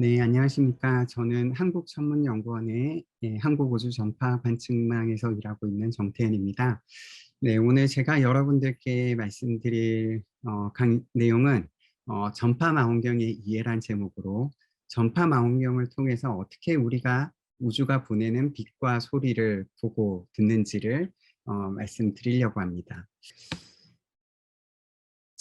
네, 안녕하십니까. 저는 한국천문연구원의 한국우주전파 관측망에서 일하고 있는 정태현입니다. 네, 오늘 제가 여러분들께 말씀드릴 내용은 전파망원경의 이해란 제목으로 전파망원경을 통해서 어떻게 우리가 우주가 보내는 빛과 소리를 보고 듣는지를 말씀드리려고 합니다.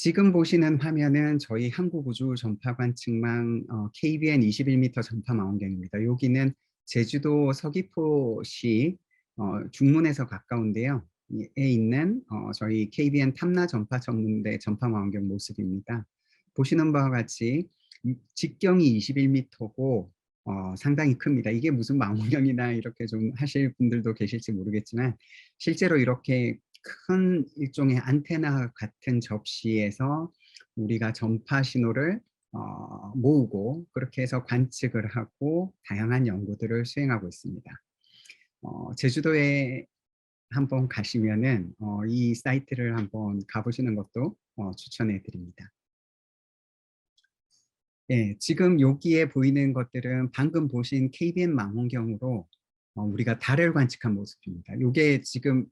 지금 보시는 화면은 저희 한국우주전파관측망 KBN 21m 전파망원경입니다. 여기는 제주도 서귀포시 중문에서 가까운데요. 에 있는 저희 KBN 탐라 전파전문대 전파망원경 모습입니다. 보시는 바와 같이 직경이 21m고 상당히 큽니다. 이게 무슨 망원경이나 이렇게 좀 하실 분들도 계실지 모르겠지만 실제로 이렇게 큰 일종의 안테나 같은 접시에서 우리가 전파 신호를 모으고 그렇게 해서 관측을 하고 다양한 연구들을 수행하고 있습니다. 제주도에 한번 가시면은 이 사이트를 한번 가보시는 것도 추천해 드립니다. 네, 지금 여기에 보이는 것들은 방금 보신 KBN 망원경으로 우리가 달을 관측한 모습입니다. 이게 지금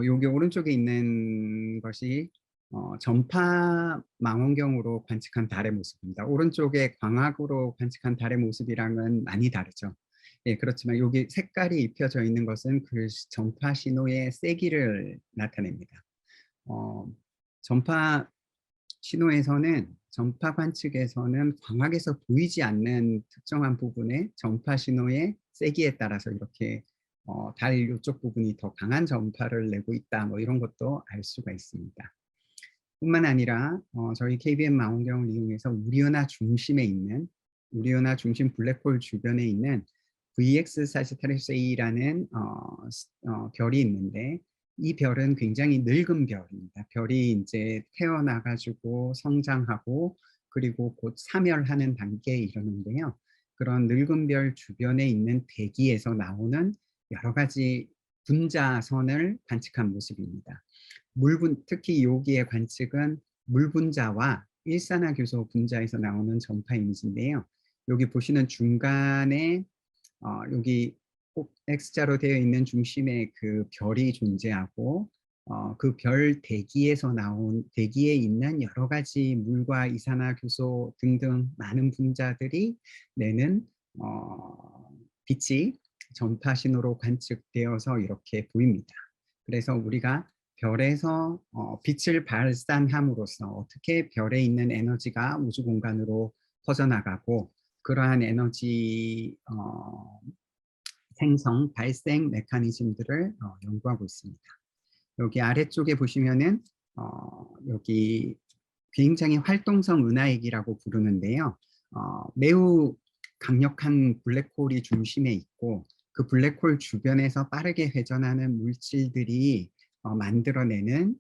여기 오른쪽에 있는 것이 전파 망원경으로 관측한 달의 모습입니다. 오른쪽에 광학으로 관측한 달의 모습이랑은 많이 다르죠. 예, 그렇지만 여기 색깔이 입혀져 있는 것은 그 전파 신호의 세기를 나타냅니다. 전파 신호에서는 전파 관측에서는 광학에서 보이지 않는 특정한 부분의 전파 신호의 세기에 따라서 이렇게 달 이쪽 부분이 더 강한 전파를 내고 있다, 뭐 이런 것도 알 수가 있습니다. 뿐만 아니라 저희 KBM 망원경을 이용해서 우리은하 중심에 있는 우리은하 중심 블랙홀 주변에 있는 VX 사지타리우스 A라는 별이 있는데 이 별은 굉장히 늙은 별입니다. 별이 이제 태어나가지고 성장하고 그리고 곧 사멸하는 단계에 이르는데요. 그런 늙은 별 주변에 있는 대기에서 나오는 여러 가지 분자선을 관측한 모습입니다. 특히 여기의 관측은 물분자와 일산화교소 분자에서 나오는 전파 이미지인데요. 여기 보시는 중간에 여기 꼭 X자로 되어 있는 중심에 그 별이 존재하고 그 별 대기에서 나온 대기에 있는 여러 가지 물과 이산화교소 등등 많은 분자들이 내는 빛이 전파 신호로 관측되어서 이렇게 보입니다. 그래서 우리가 별에서 빛을 발산함으로써 어떻게 별에 있는 에너지가 우주 공간으로 퍼져나가고 그러한 에너지 생성, 발생 메커니즘들을 연구하고 있습니다. 여기 아래쪽에 보시면은 여기 굉장히 활동성 은하액이라고 부르는데요. 매우 강력한 블랙홀이 중심에 있고 그 블랙홀 주변에서 빠르게 회전하는 물질들이 만들어내는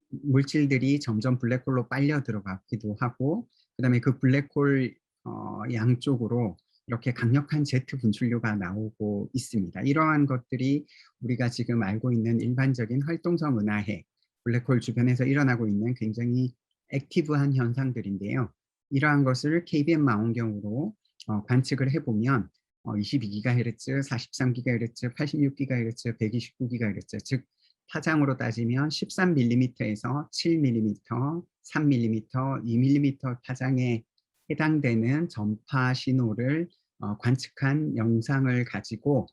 물질들이 점점 블랙홀로 빨려 들어가기도 하고 그다음에 그 블랙홀 양쪽으로 이렇게 강력한 제트 분출류가 나오고 있습니다. 이러한 것들이 우리가 지금 알고 있는 일반적인 활동성 은하핵, 블랙홀 주변에서 일어나고 있는 굉장히 액티브한 현상들인데요. 이러한 것을 KBM 망원경으로 관측을 해보면 22GHz, 43GHz, 86GHz, 129GHz, 즉 파장으로 따지면 13mm에서 7mm, 3mm, 2mm 파장에 해당되는 전파 신호를 관측한 영상을 가지고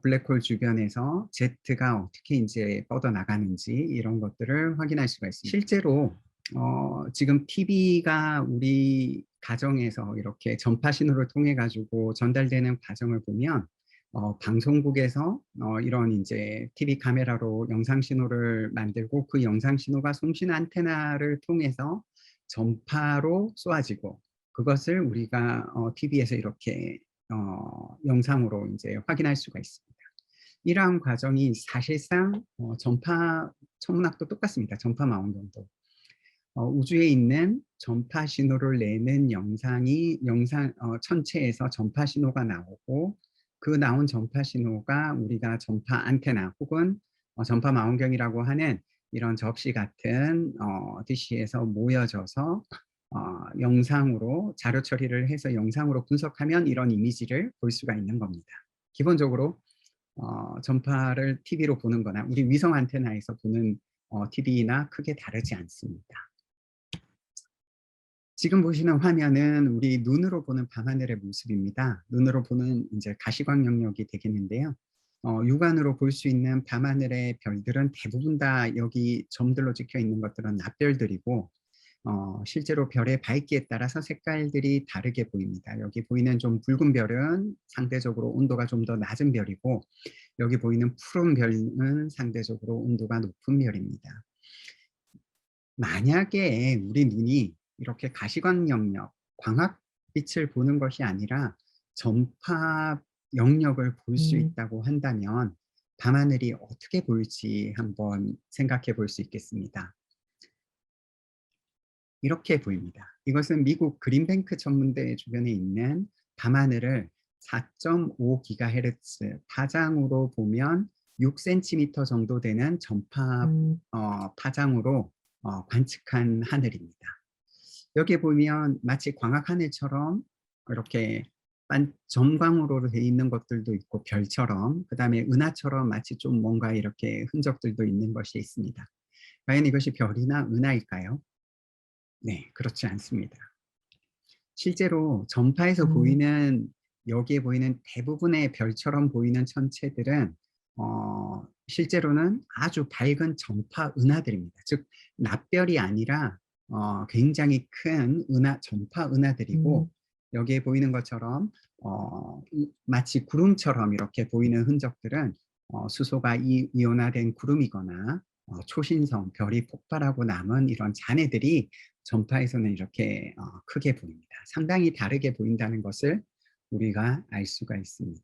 블랙홀 주변에서 제트가 어떻게 이제 뻗어나가는지 이런 것들을 확인할 수가 있습니다. 실제로 지금 TV가 우리 가정에서 이렇게 전파 신호를 통해 가지고 전달되는 과정을 보면 방송국에서 이런 이제 TV 카메라로 영상 신호를 만들고 그 영상 신호가 송신 안테나를 통해서 전파로 쏘아지고 그것을 우리가 TV에서 이렇게 영상으로 이제 확인할 수가 있습니다. 이러한 과정이 사실상 전파 천문학도 똑같습니다. 전파 망원경도. 우주에 있는 전파 신호를 내는 영상 천체에서 전파 신호가 나오고 그 나온 전파 신호가 우리가 전파 안테나 혹은 전파 망원경이라고 하는 이런 접시 같은 디시에서 모여져서 영상으로 자료 처리를 해서 영상으로 분석하면 이런 이미지를 볼 수가 있는 겁니다. 기본적으로 전파를 TV로 보는 거나 우리 위성 안테나에서 보는 TV나 크게 다르지 않습니다. 지금 보시는 화면은 우리 눈으로 보는 밤하늘의 모습입니다. 눈으로 보는 이제 가시광 영역이 되겠는데요. 육안으로 볼 수 있는 밤하늘의 별들은 대부분 다 여기 점들로 찍혀 있는 것들은 낮별들이고, 실제로 별의 밝기에 따라서 색깔들이 다르게 보입니다. 여기 보이는 좀 붉은 별은 상대적으로 온도가 좀 더 낮은 별이고, 여기 보이는 푸른 별은 상대적으로 온도가 높은 별입니다. 만약에 우리 눈이 이렇게 가시광 영역, 광학빛을 보는 것이 아니라 전파 영역을 볼 수 있다고 한다면 밤하늘이 어떻게 보일지 한번 생각해 볼 수 있겠습니다. 이렇게 보입니다. 이것은 미국 그린뱅크 전문대 주변에 있는 밤하늘을 4.5GHz 파장으로 보면 6cm 정도 되는 전파 파장으로 관측한 하늘입니다. 여기 보면 마치 광학 하늘처럼 이렇게 점광으로 되어 있는 것들도 있고 별처럼, 그 다음에 은하처럼 마치 좀 뭔가 이렇게 흔적들도 있는 것이 있습니다. 과연 이것이 별이나 은하일까요? 네, 그렇지 않습니다. 실제로 전파에서 보이는, 여기에 보이는 대부분의 별처럼 보이는 천체들은 실제로는 아주 밝은 전파 은하들입니다. 즉 납별이 아니라 굉장히 큰 전파 은하들이고, 여기에 보이는 것처럼 마치 구름처럼 이렇게 보이는 흔적들은 수소가 이온화된 구름이거나 초신성, 별이 폭발하고 남은 이런 잔해들이 전파에서는 이렇게 크게 보입니다. 상당히 다르게 보인다는 것을 우리가 알 수가 있습니다.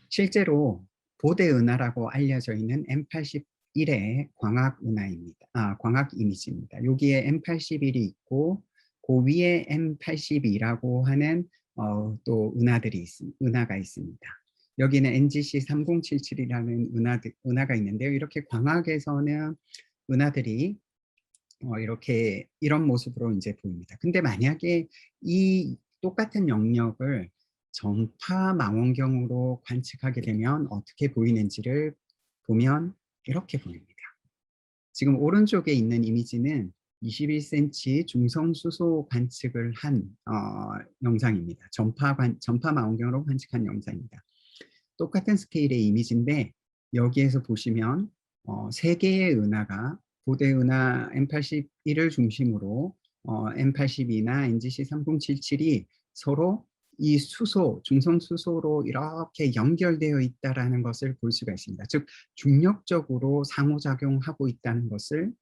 실제로 보대 은하라고 알려져 있는 M81의 광학 은하입니다. 광학 이미지입니다. 여기에 M81이 있고 그 위에 M82라고 하는 또 은하가 있습니다. 여기는 NGC 3077이라는 은하가 있는데요. 이렇게 광학에서는 은하들이 이렇게 이런 모습으로 이제 보입니다. 근데 만약에 이 똑같은 영역을 전파 망원경으로 관측하게 되면 어떻게 보이는지를 보면 이렇게 보입니다. 지금 오른쪽에 있는 이미지는 21cm 중성 수소 관측을 한 영상입니다. 전파 망원경으로 관측한 영상입니다. 똑같은 스케일의 이미지인데 여기에서 보시면 세 개의 은하가 보대 은하 M81을 중심으로 M82나 NGC 3077이 서로 이 중성 수소로 이렇게 연결되어 있다는 것을 볼 수가 있습니다. 즉 중력적으로 상호작용하고 있다는 것을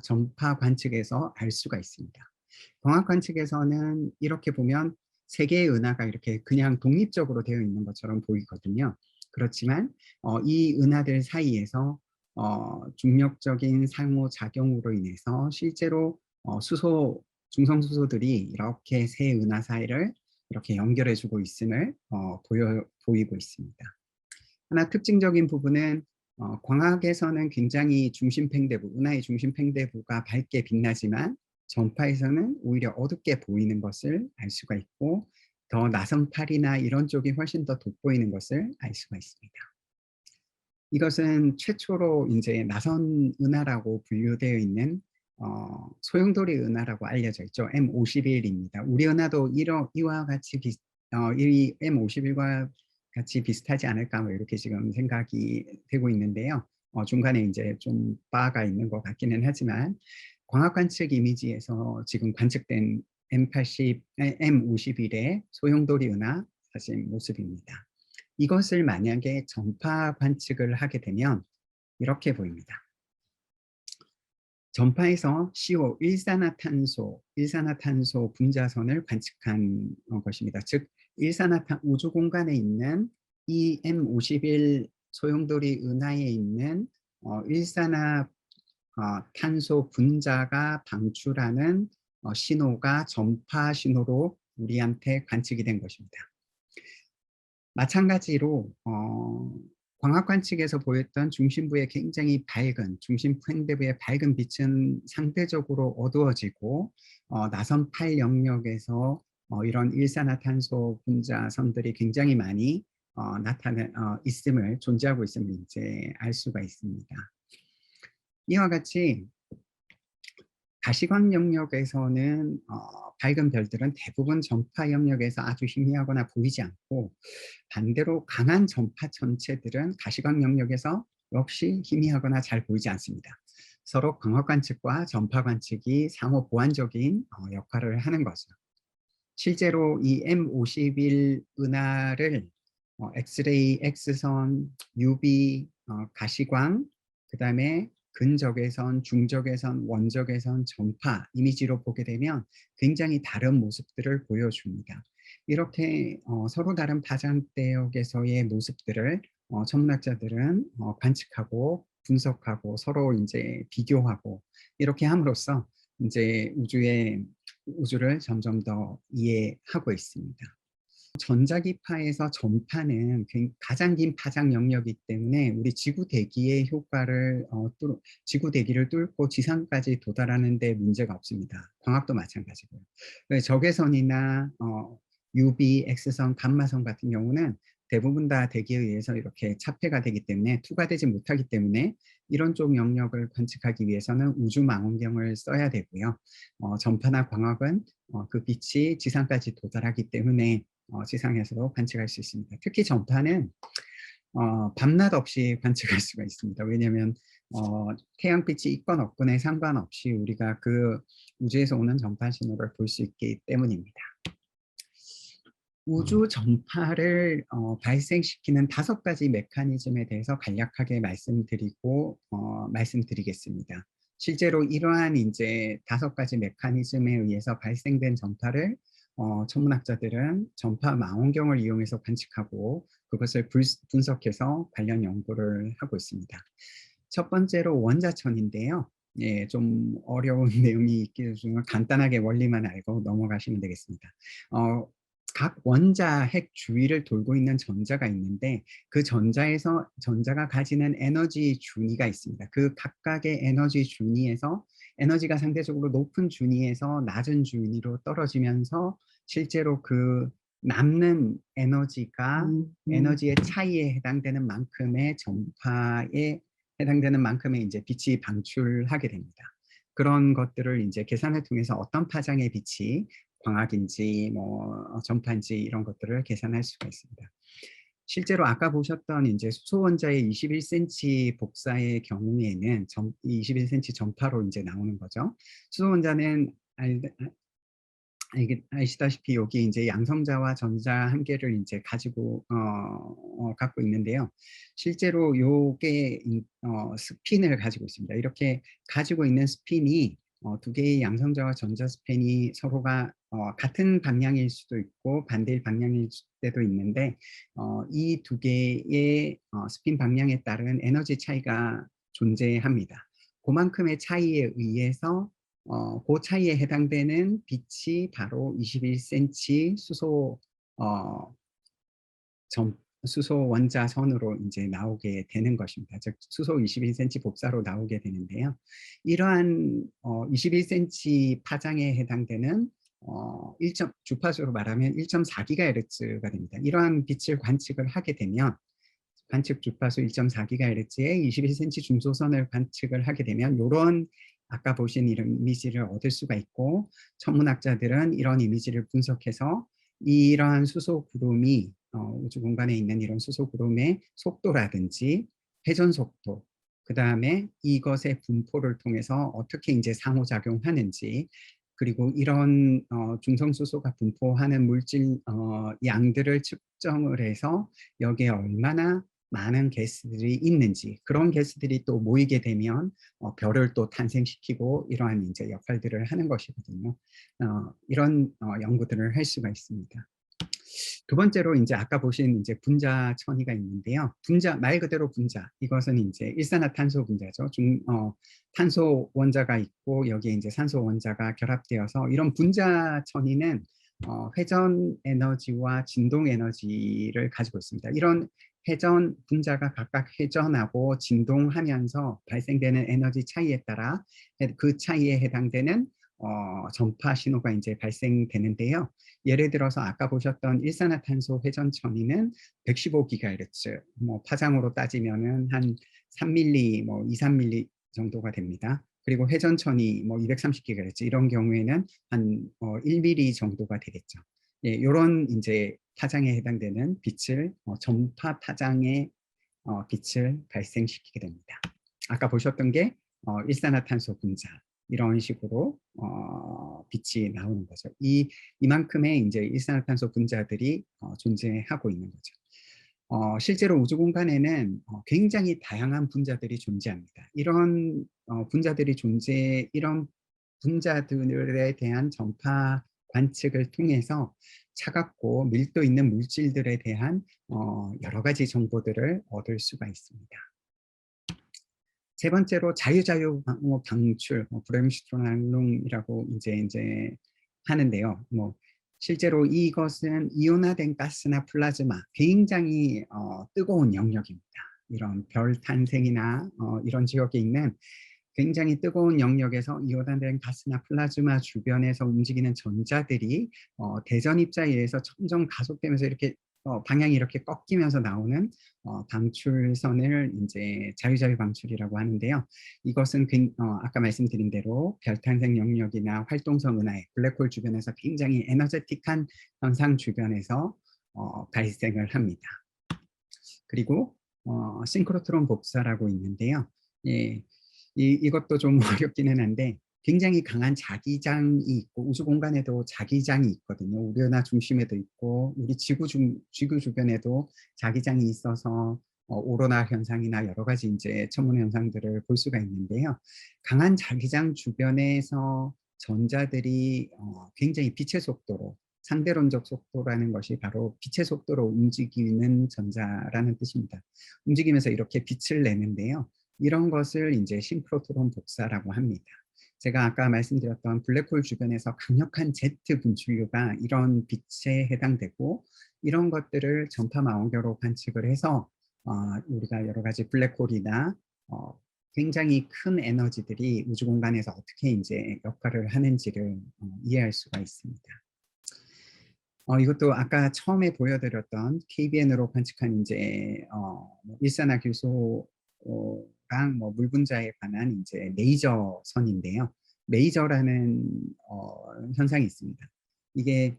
전파 관측에서 알 수가 있습니다. 광학 관측에서는 이렇게 보면 세 개의 은하가 이렇게 그냥 독립적으로 되어 있는 것처럼 보이거든요. 그렇지만 이 은하들 사이에서 중력적인 상호작용으로 인해서 실제로 중성 수소들이 이렇게 세 은하 사이를 이렇게 연결해주고 있음을 보이고 있습니다. 하나 특징적인 부분은 광학에서는 굉장히 은하의 중심 팽대부가 밝게 빛나지만 전파에서는 오히려 어둡게 보이는 것을 알 수가 있고, 더 나선팔이나 이런 쪽이 훨씬 더 돋보이는 것을 알 수가 있습니다. 이것은 최초로 이제 나선 은하라고 분류되어 있는 소용돌이 은하라고 알려져 있죠. M51입니다. 우리 은하도 이와 같이 이 M51과 같이 비슷하지 않을까 뭐 이렇게 지금 생각이 되고 있는데요. 중간에 이제 좀 바가 있는 것 같기는 하지만 광학 관측 이미지에서 지금 관측된 M51의 소용돌이 은하 사실 모습입니다. 이것을 만약에 전파 관측을 하게 되면 이렇게 보입니다. 전파에서 CO, 일산화탄소 분자선을 관측한 것입니다. 즉 우주 공간에 있는 이 M51 소용돌이 은하에 있는 일산화탄소 분자가 방출하는 신호가 전파 신호로 우리한테 관측이 된 것입니다. 마찬가지로 광학 관측에서 보였던 중심부의 굉장히 밝은 중심 행대부의 밝은 빛은 상대적으로 어두워지고 나선 8 영역에서 이런 일산화탄소 분자선들이 굉장히 많이 있음을 존재하고 있음을 이제 알 수가 있습니다. 이와 같이 가시광 영역에서는 밝은 별들은 대부분 전파 영역에서 아주 희미하거나 보이지 않고 반대로 강한 전파 천체들은 가시광 영역에서 역시 희미하거나 잘 보이지 않습니다. 서로 광학 관측과 전파 관측이 상호 보완적인 역할을 하는 거죠. 실제로 이 M51 은하를 엑스레이, X선, UV, 가시광, 그 다음에 근적외선, 중적외선, 원적외선, 전파 이미지로 보게 되면 굉장히 다른 모습들을 보여줍니다. 이렇게 서로 다른 파장대역에서의 모습들을 천문학자들은 관측하고 분석하고 서로 이제 비교하고 이렇게 함으로써 이제 우주를 점점 더 이해하고 있습니다. 전자기파에서 전파는 가장 긴 파장 영역이기 때문에 우리 지구 대기의 효과를 지구 대기를 뚫고 지상까지 도달하는 데 문제가 없습니다. 광학도 마찬가지고요. 적외선이나 UV, X선, 감마선 같은 경우는 대부분 다 대기에 의해서 이렇게 차폐가 되기 때문에 투과되지 못하기 때문에 이런 쪽 영역을 관측하기 위해서는 우주 망원경을 써야 되고요. 전파나 광학은 그 빛이 지상까지 도달하기 때문에 지상에서도 관측할 수 있습니다. 특히 전파는 밤낮 없이 관측할 수가 있습니다. 왜냐하면 태양빛이 있건 없건에 상관없이 우리가 그 우주에서 오는 전파 신호를 볼 수 있기 때문입니다. 우주 전파를 발생시키는 5가지 메커니즘에 대해서 간략하게 말씀드리겠습니다. 실제로 이러한 이제 5가지 메커니즘에 의해서 발생된 전파를 천문학자들은 전파 망원경을 이용해서 관측하고 그것을 분석해서 관련 연구를 하고 있습니다. 첫 번째로 원자천인데요. 예, 좀 어려운 내용이 있기 때문에 간단하게 원리만 알고 넘어가시면 되겠습니다. 각 원자 핵 주위를 돌고 있는 전자가 있는데 그 전자가 가지는 에너지 준위가 있습니다. 그 각각의 에너지 준위에서 에너지가 상대적으로 높은 준위에서 낮은 준위로 떨어지면서 실제로 그 남는 에너지가 에너지의 차이에 해당되는 만큼의 전파에 해당되는 만큼의 이제 빛이 방출하게 됩니다. 그런 것들을 이제 계산을 통해서 어떤 파장의 빛이 광학인지 전파인지 이런 것들을 계산할 수가 있습니다. 실제로 아까 보셨던 이제 수소 원자의 21cm 복사의 경우에는 21cm 전파로 이제 나오는 거죠. 수소 원자는 아시다시피 여기 이제 양성자와 전자 한 개를 이제 갖고 있는데요. 실제로 요게 스핀을 가지고 있습니다. 이렇게 가지고 있는 스핀이 2개의 양성자와 전자 스핀이 서로가 같은 방향일 수도 있고 반대일 방향일 때도 있는데 이 2개의 스핀 방향에 따른 에너지 차이가 존재합니다. 그만큼의 차이에 의해서 그 차이에 해당되는 빛이 바로 21cm 수소 원자선으로 이제 나오게 되는 것입니다. 즉 수소 21cm 복사로 나오게 되는데요. 이러한 21cm 파장에 해당되는 주파수로 말하면 1.4GHz가 됩니다. 이러한 빛을 관측을 하게 되면 관측 주파수 1.4GHz의 21cm 중소선을 관측을 하게 되면 이런 아까 보신 이런 이미지를 얻을 수가 있고 천문학자들은 이런 이미지를 분석해서 이러한 수소 구름이 우주 공간에 있는 이런 수소 구름의 속도라든지 회전 속도 그 다음에 이것의 분포를 통해서 어떻게 이제 상호작용하는지 그리고 이런 중성수소가 분포하는 물질 양들을 측정을 해서 여기에 얼마나 많은 가스들이 있는지 그런 가스들이 또 모이게 되면 별을 또 탄생시키고 이러한 이제 역할들을 하는 것이거든요. 이런 연구들을 할 수가 있습니다. 두 번째로 이제 아까 보신 이제 분자 천이가 있는데요. 말 그대로 분자. 이것은 이제 일산화탄소 분자죠. 탄소 원자가 있고 여기에 이제 산소 원자가 결합되어서 이런 분자 천이는 회전 에너지와 진동 에너지를 가지고 있습니다. 이런 분자가 각각 회전하고 진동하면서 발생되는 에너지 차이에 따라 그 차이에 해당되는 전파 신호가 이제 발생되는데요. 예를 들어서 아까 보셨던 일산화탄소 회전천이는 115GHz, 뭐 파장으로 따지면은 한 3mm, 뭐 2, 3mm 정도가 됩니다. 그리고 회전천이 뭐 230GHz 이런 경우에는 한 1mm 정도가 되겠죠. 예, 이런 이제 파장에 해당되는 빛을 전파 파장의 빛을 발생시키게 됩니다. 아까 보셨던 게 일산화탄소 분자 이런 식으로 빛이 나오는 거죠. 이만큼의 이제 일산화탄소 분자들이 존재하고 있는 거죠. 실제로 우주 공간에는 굉장히 다양한 분자들이 존재합니다. 이런 분자들에 대한 전파 관측을 통해서 차갑고 밀도 있는 물질들에 대한 여러 가지 정보들을 얻을 수가 있습니다. 세 번째로 자유자유 방출, 브렘스트롬이라고 이제 하는데요. 실제로 이것은 이온화된 가스나 플라즈마, 굉장히 뜨거운 영역입니다. 이런 별 탄생이나 이런 지역에 있는 굉장히 뜨거운 영역에서 이온화된 가스나 플라즈마 주변에서 움직이는 전자들이 대전 입자에 의해서 점점 가속되면서 이렇게 방향이 이렇게 꺾이면서 나오는 방출선을 이제 자유자유 방출이라고 하는데요. 이것은 아까 말씀드린 대로 별탄생 영역이나 활동성 은하의 블랙홀 주변에서 굉장히 에너제틱한 현상 주변에서 발생을 합니다. 그리고 싱크로트론 복사라고 있는데요. 예, 이것도 좀 어렵기는 한데 굉장히 강한 자기장이 있고 우주 공간에도 자기장이 있거든요. 우리 은하 중심에도 있고 우리 지구 주변에도 자기장이 있어서 오로라 현상이나 여러 가지 이제 천문 현상들을 볼 수가 있는데요. 강한 자기장 주변에서 전자들이 굉장히 빛의 속도로 상대론적 속도라는 것이 바로 빛의 속도로 움직이는 전자라는 뜻입니다. 움직이면서 이렇게 빛을 내는데요. 이런 것을 이제 싱크로트론 복사라고 합니다. 제가 아까 말씀드렸던 블랙홀 주변에서 강력한 Z 분출류가 이런 빛에 해당되고 이런 것들을 전파 망원경으로 관측을 해서 우리가 여러 가지 블랙홀이나 굉장히 큰 에너지들이 우주 공간에서 어떻게 이제 역할을 하는지를 이해할 수가 있습니다. 이것도 아까 처음에 보여드렸던 KBN으로 관측한 이제 일산화 규소랑 물 분자에 관한 이제 메이저 선인데요. 메이저라는 현상이 있습니다. 이게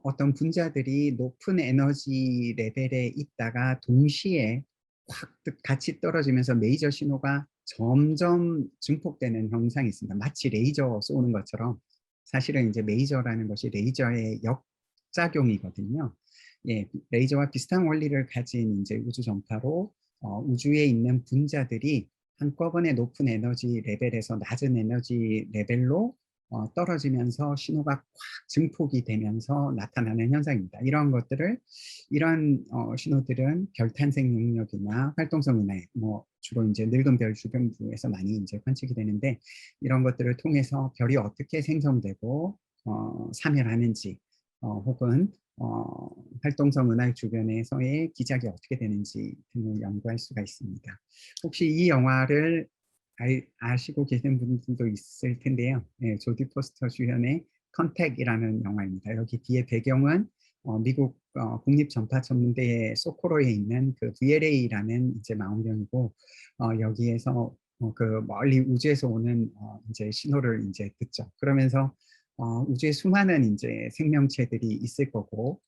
어떤 분자들이 높은 에너지 레벨에 있다가 동시에 확 같이 떨어지면서 메이저 신호가 점점 증폭되는 현상이 있습니다. 마치 레이저 쏘는 것처럼 사실은 이제 메이저라는 것이 레이저의 역작용이거든요. 예, 레이저와 비슷한 원리를 가진 이제 우주 전파로 우주에 있는 분자들이 한꺼번에 높은 에너지 레벨에서 낮은 에너지 레벨로 떨어지면서 신호가 확 증폭이 되면서 나타나는 현상입니다. 이러한 신호들은 별 탄생 영역이나 활동성 은하, 주로 이제 늙은 별 주변부에서 많이 이제 관측이 되는데 이런 것들을 통해서 별이 어떻게 생성되고 사멸하는지 혹은 활동성 은하 주변에서의 기작이 어떻게 되는지 등을 연구할 수가 있습니다. 혹시 이 영화를 아시고 계신 분들도 있을 텐데요. 네, 조디 포스터 주연의 컨택이라는 영화입니다. 여기 뒤에 배경은 미국 국립전파천문대의 소코로에 있는 그 VLA라는 이제 망원경이고 여기에서 그 멀리 우주에서 오는 이제 신호를 이제 듣죠. 그러면서 우주에 수많은 이제 생명체들이 있을 거고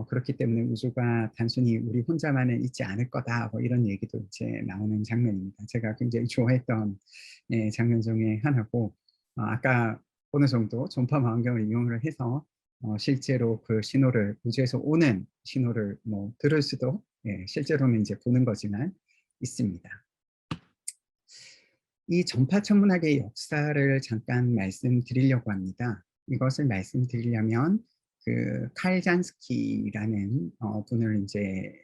그렇기 때문에 우주가 단순히 우리 혼자만은 있지 않을 거다 뭐 이런 얘기도 이제 나오는 장면입니다. 제가 굉장히 좋아했던 장면 중에 하나고 아까 어느 정도 전파 망원경을 이용을 해서 실제로 그 신호를 우주에서 오는 신호를 들을 수도 실제로는 이제 보는 거지만 있습니다. 이 전파 천문학의 역사를 잠깐 말씀드리려고 합니다. 이것을 말씀드리려면 그 칼 잔스키라는 분을 이제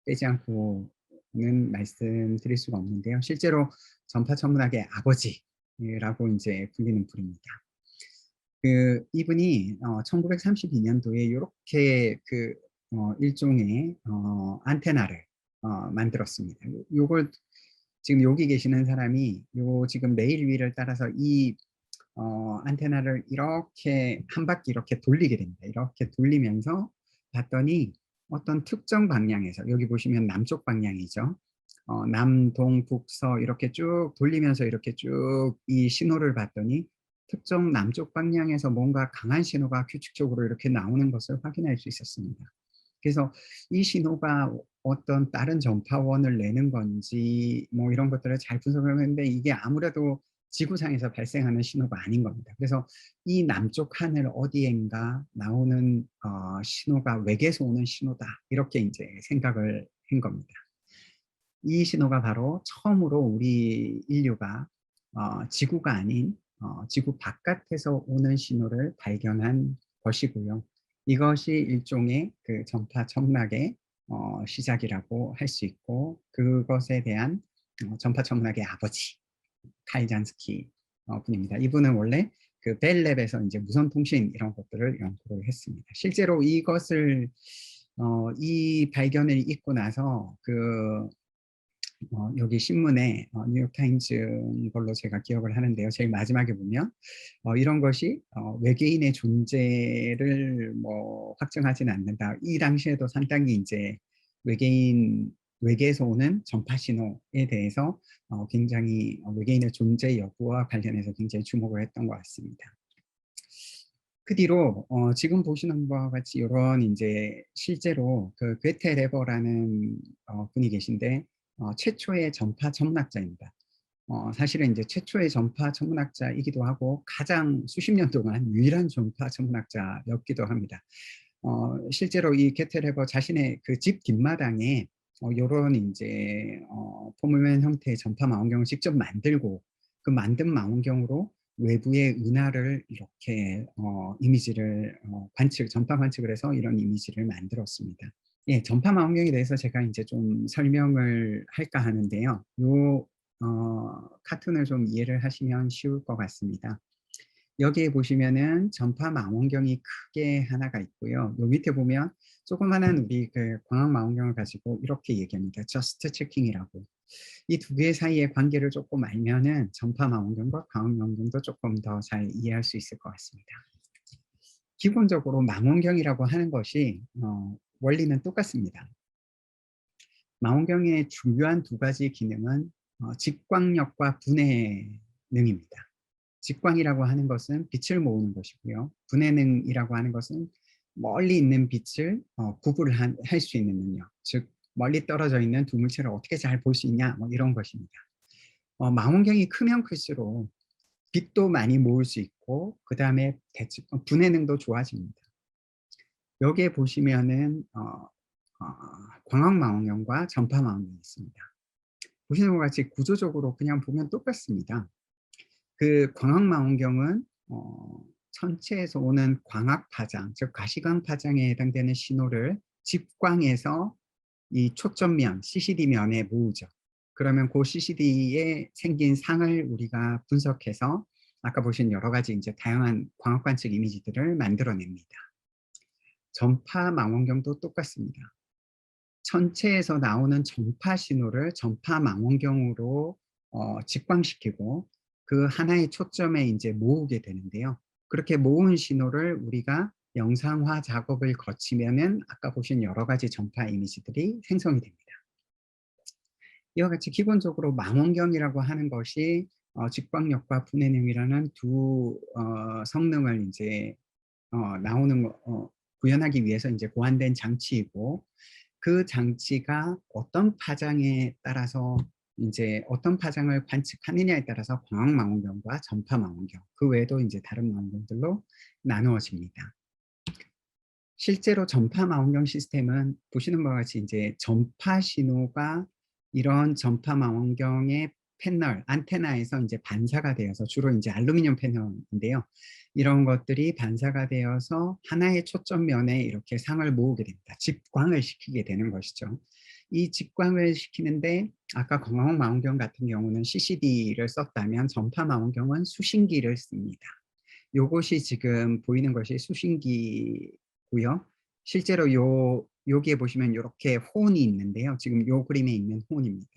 빼지 않고는 말씀드릴 수가 없는데요. 실제로 전파 천문학의 아버지라고 이제 불리는 분입니다. 이분이 1932년도에 이렇게 일종의 안테나를 만들었습니다. 요걸 지금 여기 계시는 사람이 요 지금 레일 위를 따라서 이 안테나를 이렇게 한 바퀴 이렇게 돌리게 됩니다. 이렇게 돌리면서 봤더니 어떤 특정 방향에서, 여기 보시면 남쪽 방향이죠. 남동 북서 이렇게 쭉 돌리면서 이렇게 쭉 이 신호를 봤더니 특정 남쪽 방향에서 뭔가 강한 신호가 규칙적으로 이렇게 나오는 것을 확인할 수 있었습니다. 그래서 이 신호가 어떤 다른 전파원을 내는 건지 뭐 이런 것들을 잘 분석을 했는데, 이게 아무래도 지구상에서 발생하는 신호가 아닌 겁니다. 그래서 이 남쪽 하늘 어디엔가 나오는 신호가 외계에서 오는 신호다, 이렇게 이제 생각을 한 겁니다. 이 신호가 바로 처음으로 우리 인류가 지구가 아닌 지구 바깥에서 오는 신호를 발견한 것이고요. 이것이 일종의 그 전파 천문학의 시작이라고 할 수 있고, 그것에 대한 전파 천문학의 아버지 칼 잔스키 분입니다. 이분은 원래 그 벨랩에서 이제 무선 통신 이런 것들을 연구를 했습니다. 실제로 이것을 이 발견을 있고 나서 그 여기 신문에 뉴욕타임즈 걸로 제가 기억을 하는데요. 제일 마지막에 보면 이런 것이 외계인의 존재를 뭐 확정하지는 않는다. 이 당시에도 상당히 이제 외계에서 오는 전파 신호에 대해서 굉장히 외계인의 존재 여부와 관련해서 굉장히 주목을 했던 것 같습니다. 그 뒤로 지금 보시는 바와 같이 이런 이제 실제로 그 괴테 레버라는 분이 계신데 최초의 전파 천문학자입니다. 사실은 이제 최초의 전파 천문학자이기도 하고 가장 수십 년 동안 유일한 전파 천문학자였기도 합니다. 실제로 이 괴테 레버 자신의 그 집 뒷마당에 요런 이제 포물면 형태의 전파 망원경을 직접 만들고, 그 만든 망원경으로 외부의 은하를 이렇게 이미지를 전파 관측을 해서 이런 이미지를 만들었습니다. 예, 전파 망원경에 대해서 제가 이제 좀 설명을 할까 하는데요. 요 카툰을 좀 이해를 하시면 쉬울 것 같습니다. 여기에 보시면은 전파 망원경이 크게 하나가 있고요. 요 밑에 보면 조그만한 우리 그 광학 망원경을 가지고 이렇게 얘기합니다. Just checking이라고. 이 두 개 사이의 관계를 조금 알면은 전파 망원경과 광학 망원경도 조금 더 잘 이해할 수 있을 것 같습니다. 기본적으로 망원경이라고 하는 것이 원리는 똑같습니다. 망원경의 중요한 두 가지 기능은 직광력과 분해능입니다. 직광이라고 하는 것은 빛을 모으는 것이고요. 분해능이라고 하는 것은 멀리 있는 빛을 구분을 할 수 있는 능력, 즉 멀리 떨어져 있는 두 물체를 어떻게 잘 볼 수 있냐, 뭐 이런 것입니다. 망원경이 크면 클수록 빛도 많이 모을 수 있고, 그 다음에 분해능도 좋아집니다. 여기에 보시면은 광학 망원경과 전파 망원경이 있습니다. 보시는 것 같이 구조적으로 그냥 보면 똑같습니다. 그 광학 망원경은 천체에서 오는 광학 파장, 즉 가시광 파장에 해당되는 신호를 직광해서 이 초점면, CCD면에 모으죠. 그러면 그 CCD에 생긴 상을 우리가 분석해서 아까 보신 여러 가지 이제 다양한 광학 관측 이미지들을 만들어냅니다. 전파 망원경도 똑같습니다. 천체에서 나오는 전파 신호를 전파 망원경으로 직광시키고 그 하나의 초점에 이제 모으게 되는데요. 그렇게 모은 신호를 우리가 영상화 작업을 거치면은 아까 보신 여러 가지 전파 이미지들이 생성이 됩니다. 이와 같이 기본적으로 망원경이라고 하는 것이 직광력과 분해능이라는 두 성능을 이제 구현하기 위해서 이제 고안된 장치이고, 그 장치가 어떤 파장에 따라서 이제 어떤 파장을 관측하느냐에 따라서 광학 망원경과 전파 망원경, 그 외에도 이제 다른 망원경들로 나누어집니다. 실제로 전파 망원경 시스템은 보시는 바와 같이 이제 전파 신호가 이런 전파 망원경의 패널, 안테나에서 이제 반사가 되어서, 주로 이제 알루미늄 패널인데요. 이런 것들이 반사가 되어서 하나의 초점면에 이렇게 상을 모으게 됩니다. 집광을 시키게 되는 것이죠. 이 집광을 시키는데 아까 광학 망원경 같은 경우는 CCD를 썼다면 전파 망원경은 수신기를 씁니다. 요것이 지금 보이는 것이 수신기고요. 실제로 요 여기에 보시면 이렇게 혼이 있는데요. 지금 요 그림에 있는 혼입니다.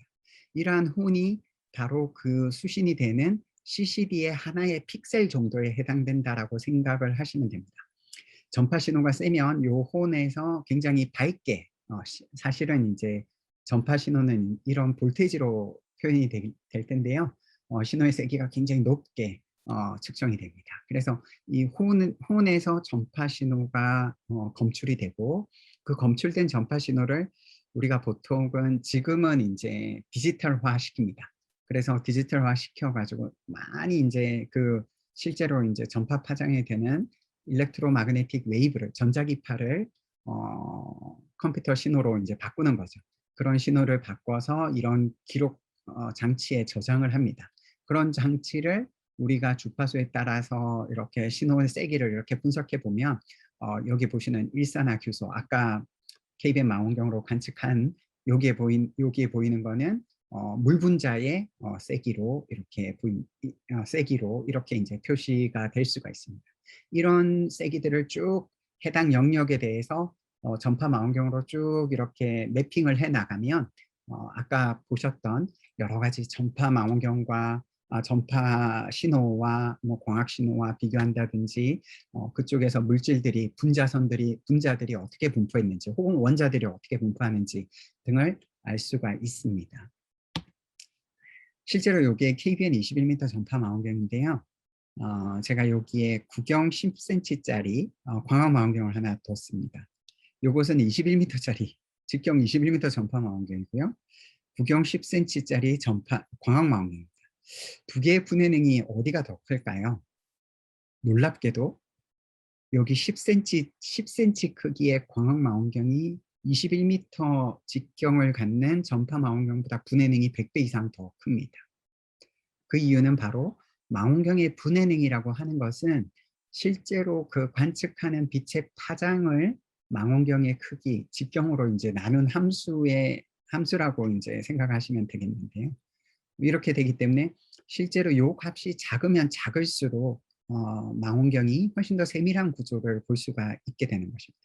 이러한 혼이 바로 그 수신이 되는 CCD의 하나의 픽셀 정도에 해당된다라고 생각을 하시면 됩니다. 전파 신호가 세면 요 혼에서 굉장히 밝게 사실은 이제 전파 신호는 이런 볼테이지로 표현이 될 텐데요. 신호의 세기가 굉장히 높게 측정이 됩니다. 그래서 이 혼에서 전파 신호가 검출이 되고 그 검출된 전파 신호를 우리가 보통은 지금은 이제 디지털화 시킵니다. 그래서 디지털화 시켜가지고 많이 이제 그 실제로 이제 전파 파장이 되는 일렉트로마그네틱 웨이브를 전자기파를 컴퓨터 신호로 이제 바꾸는 거죠. 그런 신호를 바꿔서 이런 기록 장치에 저장을 합니다. 그런 장치를 우리가 주파수에 따라서 이렇게 신호의 세기를 이렇게 분석해 보면 여기 보시는 일산화규소 아까 KBM 망원경으로 관측한 여기에 보이는 거는 물 분자의 세기로 이렇게 세기로 이렇게 이제 표시가 될 수가 있습니다. 이런 세기들을 쭉 해당 영역에 대해서 전파 망원경으로 쭉 이렇게 매핑을 해 나가면 아까 보셨던 여러 가지 전파 망원경과 전파 신호와 뭐 광학 신호와 비교한다든지 그쪽에서 물질들이 분자들이 어떻게 분포했는지 혹은 원자들이 어떻게 분포하는지 등을 알 수가 있습니다. 실제로 이게 KBN 21m 전파 망원경인데요. 제가 여기에 구경 10cm짜리 광학 망원경을 하나 뒀습니다. 이것은 21m짜리 직경 21m 전파 망원경이고요. 구경 10cm짜리 광학 망원경입니다. 두 개의 분해능이 어디가 더 클까요? 놀랍게도 여기 10cm 크기의 광학 망원경이 21m 직경을 갖는 전파 망원경보다 분해능이 100배 이상 더 큽니다. 그 이유는 바로 망원경의 분해능이라고 하는 것은 실제로 그 관측하는 빛의 파장을 망원경의 크기, 직경으로 이제 나눈 함수라고 이제 생각하시면 되겠는데요. 이렇게 되기 때문에 실제로 이 값이 작으면 작을수록 망원경이 훨씬 더 세밀한 구조를 볼 수가 있게 되는 것입니다.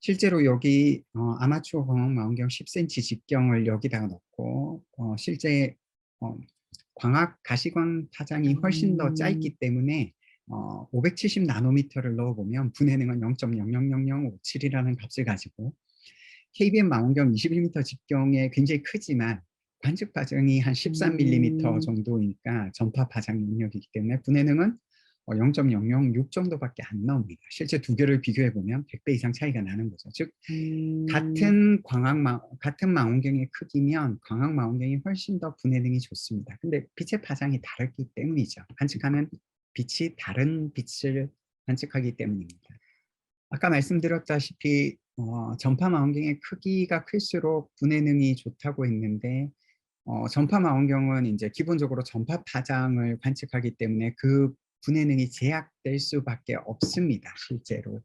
실제로 여기 아마추어 광학 망원경 10cm 직경을 여기다가 넣고 실제 광학 가시광 파장이 훨씬 더 짧기 때문에 570 나노미터를 넣어보면 분해능은 0.000057이라는 값을 가지고 KBM 망원경 21m 직경에 굉장히 크지만 관측 파장이 한 13mm 정도니까 전파 파장 능력이기 때문에 분해능은 0.006 정도밖에 안 나옵니다. 실제 두 개를 비교해 보면 100배 이상 차이가 나는 거죠. 즉 같은 망원경의 크기면 광학 망원경이 훨씬 더 분해능이 좋습니다. 근데 빛의 파장이 다르기 때문이죠. 관측하는 빛이 다른 빛을 관측하기 때문입니다. 아까 말씀드렸다시피 전파 망원경의 크기가 클수록 분해능이 좋다고 했는데 전파 망원경은 이제 기본적으로 전파 파장을 관측하기 때문에 그 분해능이 제약될 수밖에 없습니다. 실제로.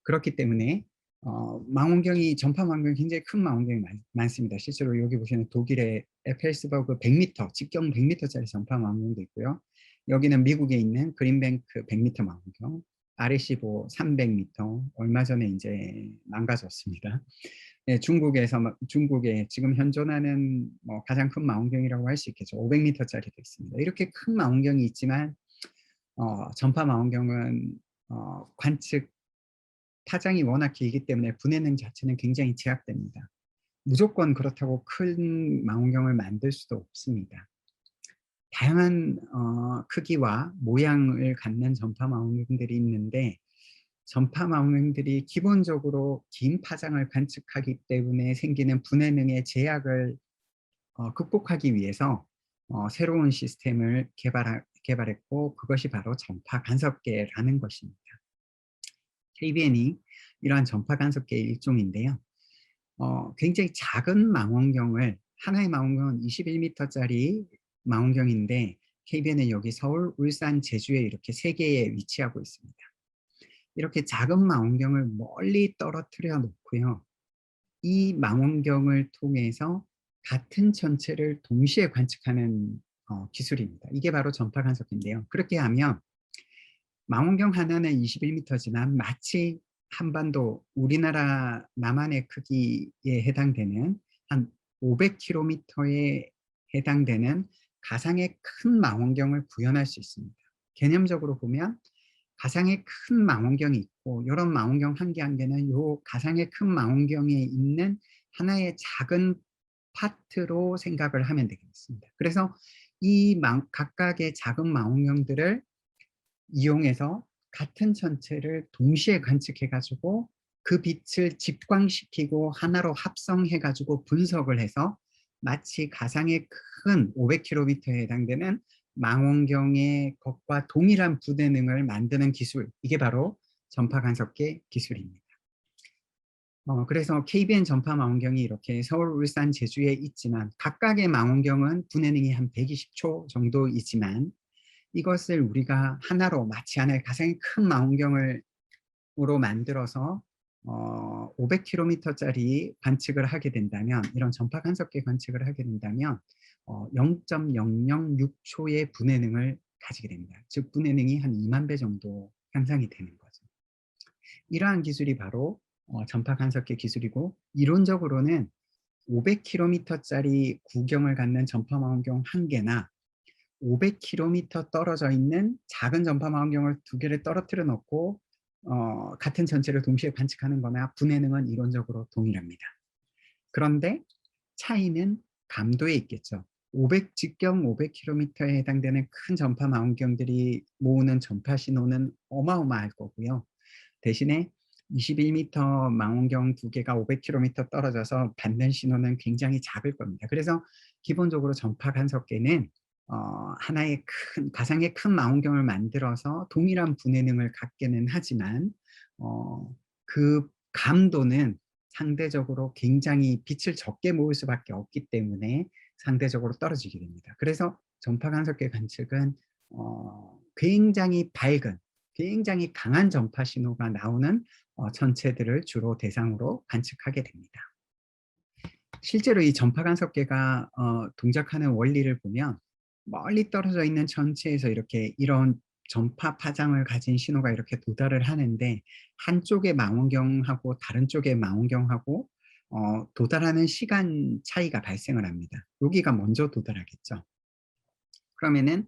그렇기 때문에 전파 망원경이 굉장히 큰 망원경이 많습니다. 실제로 여기 보시는 독일의 에펠스버그 100m, 직경 100m짜리 전파 망원경도 있고요. 여기는 미국에 있는 그린뱅크 100m 망원경, RS15 300m, 얼마 전에 이제 망가졌습니다. 네, 중국에 지금 현존하는 가장 큰 망원경이라고 할 수 있겠죠. 500m짜리도 있습니다. 이렇게 큰 망원경이 있지만 전파 망원경은 관측 파장이 워낙 길기 때문에 분해능 자체는 굉장히 제약됩니다. 무조건 그렇다고 큰 망원경을 만들 수도 없습니다. 다양한 크기와 모양을 갖는 전파 망원경들이 있는데 전파 망원경들이 기본적으로 긴 파장을 관측하기 때문에 생기는 분해능의 제약을 극복하기 위해서 새로운 시스템을 개발했고 그것이 바로 전파 간섭계라는 것입니다. KBN이 이러한 전파 간섭계의 일종인데요. 굉장히 작은 망원경을 하나의 망원경은 21m짜리 망원경인데 KBN은 여기 서울, 울산, 제주에 이렇게 3개에 위치하고 있습니다. 이렇게 작은 망원경을 멀리 떨어뜨려 놓고요. 이 망원경을 통해서 같은 전체를 동시에 관측하는 기술입니다. 이게 바로 전파 간섭기인데요. 그렇게 하면 망원경 하나는 21m지만 마치 한반도 우리나라 남한의 크기에 해당되는 한 500km에 해당되는 가상의 큰 망원경을 구현할 수 있습니다. 개념적으로 보면 가상의 큰 망원경이 있고 이런 망원경 한 개 한 개는 요 가상의 큰 망원경에 있는 하나의 작은 파트로 생각을 하면 되겠습니다. 그래서 이 각각의 작은 망원경들을 이용해서 같은 전체를 동시에 관측해 가지고 그 빛을 집광시키고 하나로 합성해 가지고 분석을 해서 마치 가상의 큰 500km에 해당되는 망원경의 것과 동일한 부대능을 만드는 기술, 이게 바로 전파 간섭계 기술입니다. 그래서 KBN 전파 망원경이 이렇게 서울, 울산, 제주에 있지만 각각의 망원경은 분해능이 한 120초 정도이지만 이것을 우리가 하나로 마치 하나의 가상의 큰 망원경으로 만들어서 500km짜리 관측을 하게 된다면, 이런 전파 간섭계 관측을 하게 된다면 0.006초의 분해능을 가지게 됩니다. 즉 분해능이 한 2만 배 정도 향상이 되는 거죠. 이러한 기술이 바로 전파 간섭계 기술이고, 이론적으로는 500km짜리 구경을 갖는 전파 망원경 한 개나 500km 떨어져 있는 작은 전파 망원경을 두 개를 떨어뜨려 놓고 같은 전체를 동시에 관측하는 거나 분해능은 이론적으로 동일합니다. 그런데 차이는 감도에 있겠죠. 직경 500km에 해당되는 큰 전파 망원경들이 모으는 전파 신호는 어마어마할 거고요. 대신에 21m 망원경 두 개가 500km 떨어져서 받는 신호는 굉장히 작을 겁니다. 그래서 기본적으로 전파 간섭계는 하나의 가상의 큰 망원경을 만들어서 동일한 분해능을 갖게는 하지만 그 감도는 상대적으로 굉장히 빛을 적게 모을 수밖에 없기 때문에 상대적으로 떨어지게 됩니다. 그래서 전파 간섭계 관측은 굉장히 밝은, 굉장히 강한 전파 신호가 나오는 전체들을 주로 대상으로 관측하게 됩니다. 실제로 이 전파 간섭계가 동작하는 원리를 보면 멀리 떨어져 있는 천체에서 이렇게 이런 전파 파장을 가진 신호가 이렇게 도달을 하는데, 한쪽의 망원경하고 다른 쪽의 망원경하고 도달하는 시간 차이가 발생을 합니다. 여기가 먼저 도달하겠죠. 그러면은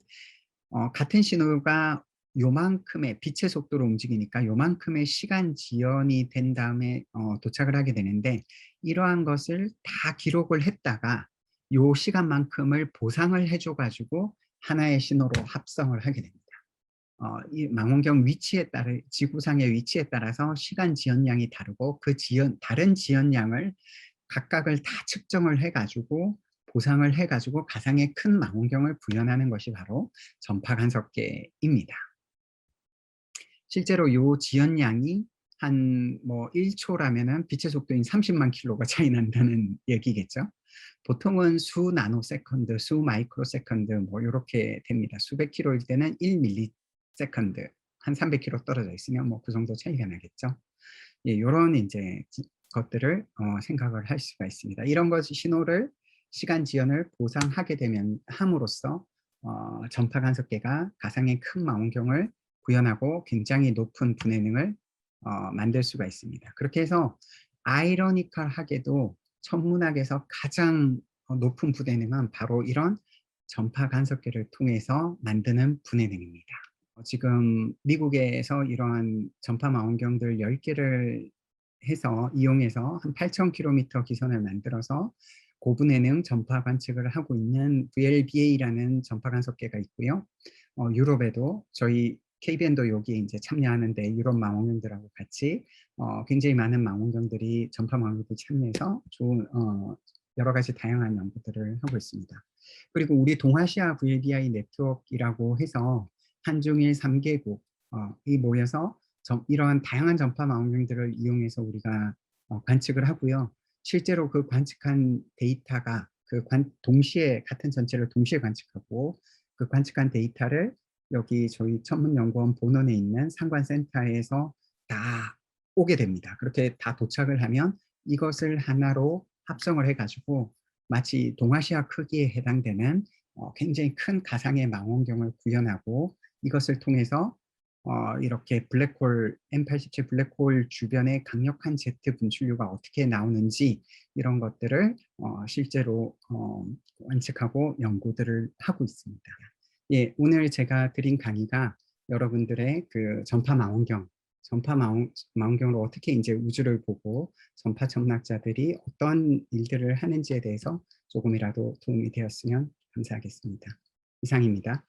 같은 신호가 요만큼의 빛의 속도로 움직이니까 요만큼의 시간 지연이 된 다음에 도착을 하게 되는데, 이러한 것을 다 기록을 했다가 요 시간만큼을 보상을 해줘 가지고 하나의 신호로 합성을 하게 됩니다. 이 망원경 위치에 따라, 지구상의 위치에 따라서 시간 지연량이 다르고 그 다른 지연량을 각각을 다 측정을 해 가지고 보상을 해 가지고 가상의 큰 망원경을 구현하는 것이 바로 전파 간섭계입니다. 실제로 요 지연량이 한 1초라면은 빛의 속도인 30만 킬로가 차이 난다는 얘기겠죠. 보통은 수 나노세컨드, 수 마이크로세컨드 요렇게 됩니다. 수백 킬로일 때는 1 밀리세컨드, 한 300킬로 떨어져 있으면 그 정도 차이가 나겠죠. 예, 요런 이제 것들을 생각을 할 수가 있습니다. 이런 것 신호를 시간 지연을 보상하게 되면 함으로써 전파 간섭계가 가상의 큰 망원경을 구현하고 굉장히 높은 분해능을 만들 수가 있습니다. 그렇게 해서 아이러니컬하게도 천문학에서 가장 높은 분해능은 바로 이런 전파 간섭계를 통해서 만드는 분해능입니다. 지금 미국에서 이러한 전파 망원경들 10개를 해서 이용해서 한 8,000km 기선을 만들어서 고분해능 전파 관측을 하고 있는 VLBA라는 전파 간섭계가 있고요. 유럽에도 저희 KBN도 여기에 이제 참여하는데, 유럽 망원경들하고 같이 굉장히 많은 망원경들이, 전파 망원경들이 참여해서 좋은 여러 가지 다양한 연구들을 하고 있습니다. 그리고 우리 동아시아 VLBI 네트워크라고 해서 한중일 3개국이 모여서 이러한 다양한 전파 망원경들을 이용해서 우리가 관측을 하고요. 실제로 그 관측한 데이터가 동시에 같은 전체를 동시에 관측하고, 그 관측한 데이터를 여기 저희 천문연구원 본원에 있는 상관센터에서 다 오게 됩니다. 그렇게 다 도착을 하면 이것을 하나로 합성을 해가지고 마치 동아시아 크기에 해당되는 굉장히 큰 가상의 망원경을 구현하고, 이것을 통해서 이렇게 블랙홀 M87 블랙홀 주변에 강력한 Z 분출류가 어떻게 나오는지 이런 것들을 실제로 관측하고 연구들을 하고 있습니다. 예, 오늘 제가 드린 강의가 여러분들의 그 망원경으로 어떻게 이제 우주를 보고 전파 천문학자들이 어떤 일들을 하는지에 대해서 조금이라도 도움이 되었으면 감사하겠습니다. 이상입니다.